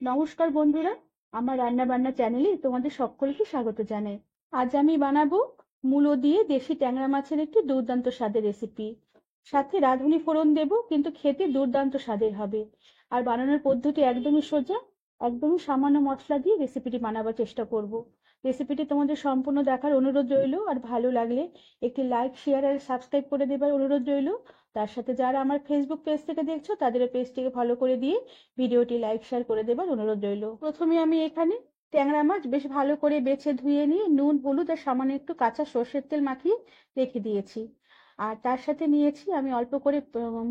নমস্কার বন্ধুরা, আমার রান্না বান্না চ্যানেলে তোমাদের সকলকে স্বাগত জানাই। আজ আমি বানাবো মূলো দিয়ে দেশি ট্যাংরা মাছের একটি দুর্দান্ত স্বাদের রেসিপি। সাথে রাঁধুনি ফোড়ন দেব, কিন্তু খেতে দুর্দান্ত স্বাদের হবে। আর বানানোর পদ্ধতি একদমই সোজা, একদমই সামান্য মশলা দিয়ে রেসিপিটি বানাবার চেষ্টা করব। রেসিপিটি তোমাদের সম্পূর্ণ দেখার অনুরোধ রইল, আর ভালো লাগলে একটি লাইক, শেয়ার আর সাবস্ক্রাইব করে দেবার অনুরোধ রইল। তার সাথে যারা আমার ফেসবুক পেজ থেকে দেখছো তাদেরও পেজটিকে ফলো করে দিয়ে ভিডিওটি লাইক শেয়ার করে দেবার অনুরোধ রইল। প্রথমে আমি এখানে ট্যাংরা মাছ বেশ ভালো করে বেছে ধুয়ে নিয়ে নুন, হলুদ আর সামান্য একটু কাঁচা সর্ষের তেল মাখিয়ে রেখে দিয়েছি। আর তার সাথে নিয়েছি আমি অল্প করে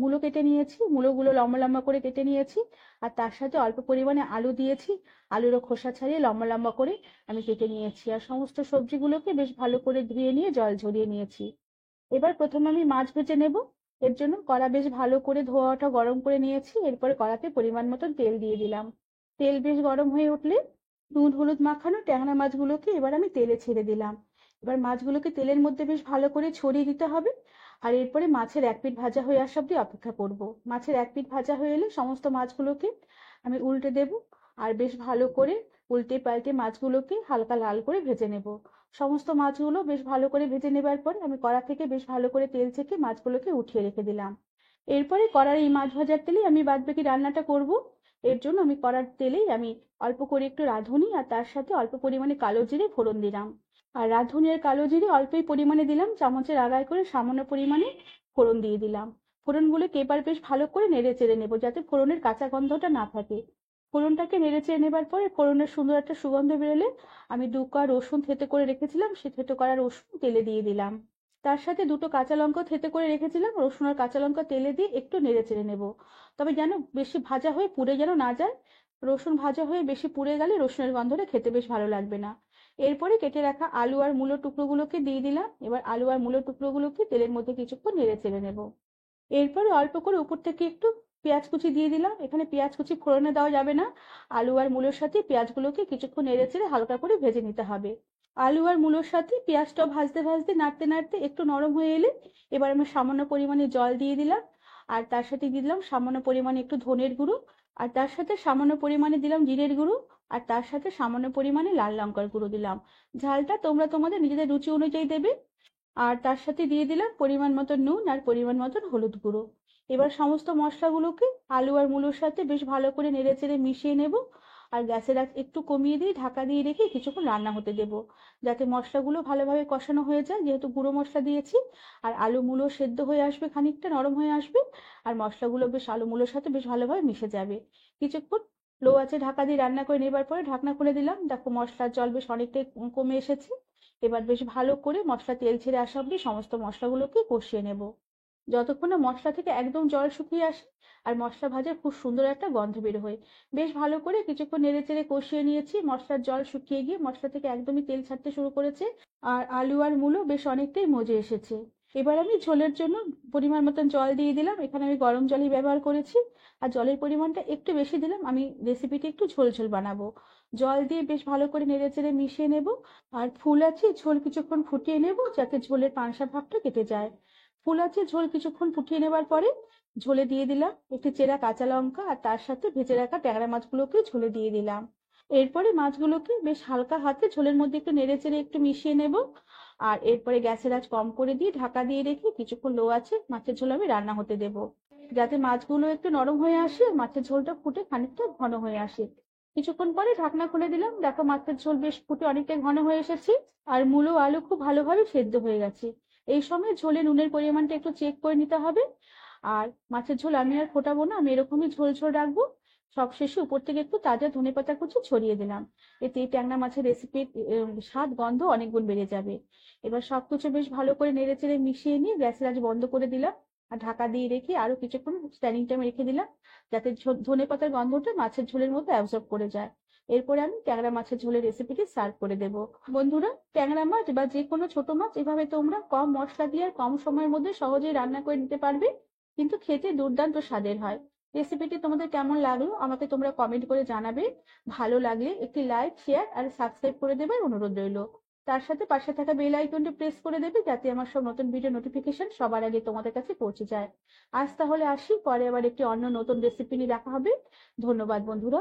মূলো কেটে নিয়েছি, মূলোগুলো লম্বা লম্বা করে কেটে নিয়েছি। আর তার সাথে অল্প পরিমাণে আলু দিয়েছি, আলুরও খোসা ছাড়িয়ে লম্বা লম্বা করে আমি কেটে নিয়েছি। আর সমস্ত সবজিগুলোকে বেশ ভালো করে ধুয়ে নিয়ে জল ঝরিয়ে নিয়েছি। এবার প্রথমে আমি মাছ ভেজে নেব। এর জন্য কড়া বেশ ভালো করে ধোয়াটা গরম করে নিয়েছি। এরপরে কড়াতে পরিমাণ মতন তেল দিয়ে দিলাম। তেল বেশ গরম হয়ে উঠলে নুন হলুদ মাখানো ট্যাংরা মাছগুলোকে এবার আমি তেলে ছেড়ে দিলাম। এবার মাছগুলোকে তেলের মধ্যে বেশ ভালো করে ছড়িয়ে দিতে হবে। আর এরপরে মাছের এক পিঠ ভাজা হয়ে আসা অব্দি অপেক্ষা করব। মাছের এক পিঠ ভাজা হয়ে এলে সমস্ত মাছগুলোকে আমি উল্টে দেব। আর বেশ ভালো করে উল্টে পাল্টে মাছগুলোকে হালকা লাল করে ভেজে নেব। সমস্ত মাছগুলো বেশ ভালো করে ভেজে নেবার পর আমি কড়া থেকে বেশ ভালো করে তেল ছেঁকে মাছগুলোকে উঠিয়ে রেখে দিলাম। এরপরে কড়ার এই মাছ ভাজার তেলেই আমি বাদবাকি রান্নাটা করব। এর জন্য আমি কড়ার তেলেই আমি অল্প করে একটু রাঁধুনি আর তার সাথে অল্প পরিমাণে কালো জিরে ফোড়ন দিলাম। আর রাঁধুনি আর কালো জিরে অল্পই পরিমাণে দিলাম, চামচের আগায় করে সামান্য পরিমাণে ফোড়ন দিয়ে দিলাম। ফোড়নগুলোকে এবার বেশ ভালো করে নেড়ে চেড়ে নেবো, যাতে ফোড়নের কাঁচা গন্ধটা না থাকে। ফোড়নটাকে নেড়ে চেড়ে নেবার পরে ফোড়নের সুন্দর একটা সুগন্ধ বেরোলে আমি 2 কোয়া রসুন থেতে করে রেখেছিলাম, সে থেতে করা রসুন তেলে দিয়ে দিলাম। তার সাথে 2টো কাঁচা লঙ্কা থেতে করে রেখেছিলাম, রসুন আর কাঁচা লঙ্কা তেলে দিয়ে একটু নেড়ে চেড়ে নেব। তবে যেন বেশি ভাজা হয়ে পুড়ে যেন না যায়। রসুন ভাজা হয়ে বেশি পুড়ে গেলে রসুনের গন্ধটা খেতে বেশ ভালো লাগবে না। এরপরে কেটে রাখা আলু আর মূলো টুকরোগুলোকে দিয়ে দিলাম। এবার আলু আর মূলো টুকরোগুলোকে তেলের মধ্যে কিছুক্ষণ নেড়ে চেড়ে নেব। এরপরে অল্প করে উপর থেকে একটু পেঁয়াজ কুচি দিয়ে দিলাম। এখানে পেঁয়াজ কুচি ফোড়নে দেওয়া যাবে না। আলু আর মূলোর সাথে পেঁয়াজগুলোকে কিছুক্ষণ নেড়ে চেড়ে হালকা করে ভেজে নিতে হবে। আলু আর মূলোর সাথে পেঁয়াজটাও ভাজতে ভাজতে নাড়তে নাড়তে একটু নরম হয়ে এলে এবার আমি সামান্য পরিমাণে জল দিয়ে দিলাম। আর তার সাথে দিয়ে দিলাম সামান্য পরিমাণে একটু ধনের গুঁড়ো। আর তার সাথে সামান্য পরিমাণে দিলাম জিরের গুঁড়ো। আর তার সাথে সামান্য পরিমাণে লাল লঙ্কার গুঁড়ো দিলাম। ঝালটা তোমরা তোমাদের নিজেদের রুচি অনুযায়ী দেবে। আর তার সাথে দিয়ে দিলাম পরিমাণ মতো নুন আর পরিমাণ মতন হলুদ গুঁড়ো। এবার সমস্ত মশলাগুলোকে আলু আর মূলোর সাথে বেশ ভালো করে নেড়ে চেড়ে মিশিয়ে নেব। আর গ্যাসের আঁচ একটু কমিয়ে দিয়ে ঢাকা দিয়ে রেখে কিছুক্ষণ রান্না হতে দেব, যাতে মশলাগুলো ভালোভাবে কষানো হয়ে যায়, যেহেতু গুঁড়ো মশলা দিয়েছি। আর আলু মূলো সেদ্ধ হয়ে আসবে, খানিকটা নরম হয়ে আসবে। আর মশলাগুলো বেশ আলু মূলোর সাথে বেশ ভালোভাবে মিশে যাবে। কিছুক্ষণ লো আঁচে ঢাকা দিয়ে রান্না করে নেবার পরে ঢাকনা খুলে দিলাম। দেখো মশলার জল বেশ অনেকটাই কমে এসেছে। এবার বেশ ভালো করে মশলা তেল ছেড়ে আসা অব্দি সমস্ত মশলাগুলোকে কষিয়ে নেব, যতক্ষণ না মশলা থেকে একদম জল শুকিয়ে আসে আর মশলা ভাজার খুব সুন্দর একটা গন্ধ বের হয়। বেশ ভালো করে কিছুক্ষণ নেড়ে চেড়ে কষিয়ে নিয়েছি। মশলার জল শুকিয়ে গিয়ে মশলা থেকে একদমই তেল ছাড়তে শুরু করেছে। আর আলু আর মূলো বেশ অনেকটাই মজে এসেছে। এবার আমি ঝোলের জন্য পরিমাণ মতন জল দিয়ে দিলাম। এখানে আমি গরম জলই ব্যবহার করেছি। আর জলের পরিমাণটা একটু বেশি দিলাম, আমি রেসিপিটি একটু ঝোল ঝোল বানাবো। জল দিয়ে বেশ ভালো করে নেড়ে চেড়ে মিশিয়ে নেব। আর ফুল আছে ঝোল কিছুক্ষণ ফুটিয়ে নেব, যাতে ঝোলের পাঁশা ভাবটা কেটে যায়। ফুল আছে ঝোল কিছুক্ষণ ফুটিয়ে নেবার পরে ঝোলে দিয়ে দিলাম একটি চেরা কাঁচা লঙ্কা। আর তার সাথে ভেজে রাখা ট্যাংরা মাছগুলোকে ঝোলে দিয়ে দিলাম। এরপরে মাছগুলোকে বেশ হালকা হাতে ঝোলের মধ্যে একটু নেড়ে চেড়ে একটু মিশিয়ে নেব। আর এরপরে গ্যাসের আঁচ কম করে দিয়ে ঢাকা দিয়ে রেখে কিছুক্ষণ লো আছে মাছের ঝোল আমি রান্না হতে দেব, যাতে মাছগুলো একটু নরম হয়ে আসে, মাছের ঝোলটা ফুটে খানিকটা ঘন হয়ে আসে। কিছুক্ষণ পরে ঢাকনা খুলে দিলাম। দেখো মাছের ঝোল বেশ ফুটে অনেকটাই ঘন হয়ে এসেছে। আর মূলো আলু খুব ভালোভাবে সেদ্ধ হয়ে গেছে। এই সময় ঝোলে নুনের পরিমাণটা একটু চেক করে নিতে হবে। আর মাছের ঝোল আমি আর ফোটাবো না, আমি এরকমই ঝোল ঝোল রাখবো। সবশেষে উপর থেকে একটু তাজা ধনেপাতা কুচি ছড়িয়ে দিলাম। এতে এই ট্যাংরা মাছের রেসিপির স্বাদ গন্ধ অনেক গুণ বেড়ে যাবে। এবার সবকিছু বেশ ভালো করে নেড়ে চেড়ে মিশিয়ে নিয়ে গ্যাসের আঁচ বন্ধ করে দিলাম। আর ঢাকা দিয়ে রেখে আরো কিছুক্ষণ স্ট্যান্ডিং টাইমে রেখে দিলাম, যাতে ধনেপাতার গন্ধটা মাছের ঝোলের মধ্যে অ্যাবজর্ব করে যায়। এরপরে আমি ট্যাংরা মাছের ঝোলের রেসিপিটি সার্ভ করে দেব। বন্ধুরা, ট্যাংরা মাছ বা যে কোনো ছোট মাছ এভাবে তোমরা কম মশলা দিয়ে আর কম সময়ের মধ্যে সহজেই রান্না করে নিতে পারবে, কিন্তু খেতে দুর্দান্ত স্বাদের হয়। রেসিপিটি তোমাদের কেমন লাগলো আমাকে তোমরা কমেন্ট করে জানাবে। ভালো লাগলে একটি লাইক, শেয়ার আর সাবস্ক্রাইব করে দেবার অনুরোধ রইল। তার সাথে পাশে থাকা বেল আইকনটি প্রেস করে দেবে, যাতে আমার সব নতুন ভিডিও নোটিফিকেশন সবার আগে তোমাদের কাছে পৌঁছে যায়। আজ তাহলে আসি, পরে আবার একটি অন্য নতুন রেসিপি নিয়ে দেখা হবে। ধন্যবাদ বন্ধুরা।